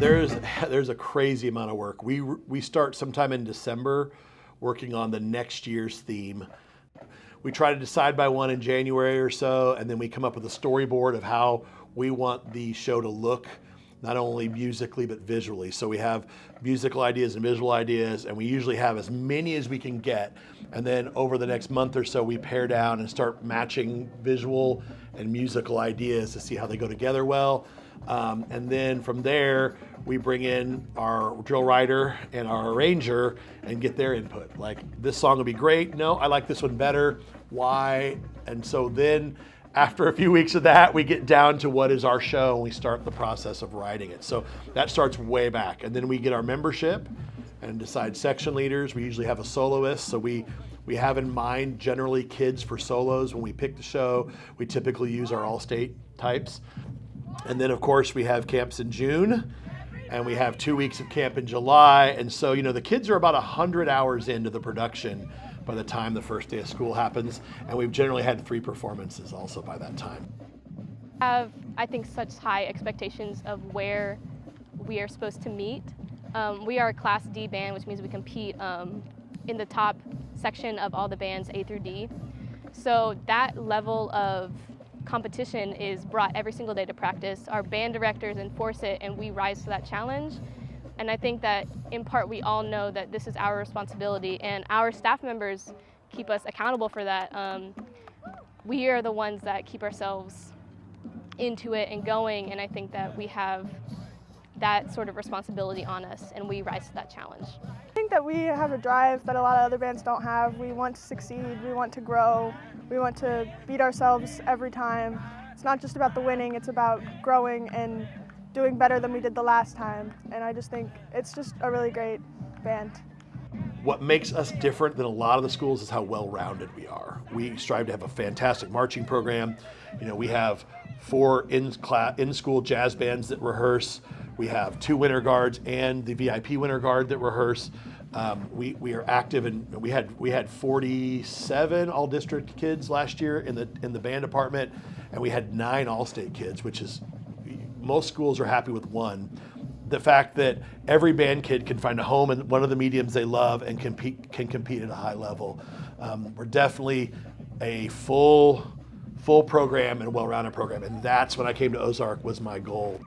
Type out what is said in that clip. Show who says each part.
Speaker 1: There's a crazy amount of work. We start sometime in December working on the next year's theme. We try to decide by one in January or so, and then we come up with a storyboard of how we want the show to look, not only musically but visually. So we have musical ideas and visual ideas, and we usually have as many as we can get. And then over the next month or so, we pare down and start matching visual and musical ideas to see how they go together well. And then from there, we bring in our drill writer and our arranger and get their input. Like, this song would be great. No, I like this one better. Why? And so then after a few weeks of that, we get down to what is our show, and we start the process of writing it. So that starts way back. And then we get our membership and decide section leaders. We usually have a soloist. So we have in mind generally kids for solos. When we pick the show, we typically use our all-state types. And then, of course, we have camps in June, and we have 2 weeks of camp in July. And so, the kids are about 100 hours into the production by the time the first day of school happens. And we've generally had 3 performances also by that time.
Speaker 2: I think, such high expectations of where we are supposed to meet. We are a Class D band, which means we compete in the top section of all the bands, A through D. So that level of competition is brought every single day to practice. Our band directors enforce it, and we rise to that challenge. And I think that in part we all know that this is our responsibility, and our staff members keep us accountable for that. We are the ones that keep ourselves into it and going, and I think that we have that sort of responsibility on us, and we rise to that challenge.
Speaker 3: I think that we have a drive that a lot of other bands don't have. We want to succeed, we want to grow, we want to beat ourselves every time. It's not just about the winning, it's about growing and doing better than we did the last time. And I just think it's just a really great band.
Speaker 1: What makes us different than a lot of the schools is how well-rounded we are. We strive to have a fantastic marching program. We have 4 in-school jazz bands that rehearse. We have 2 winter guards and the VIP winter guard that rehearse. We are active, and we had 47 all-district kids last year in the band department, and we had 9 all-state kids, which is, most schools are happy with 1. The fact that every band kid can find a home in one of the mediums they love and can compete at a high level. We're definitely a full program and a well-rounded program, and that's when I came to Ozark was my goal.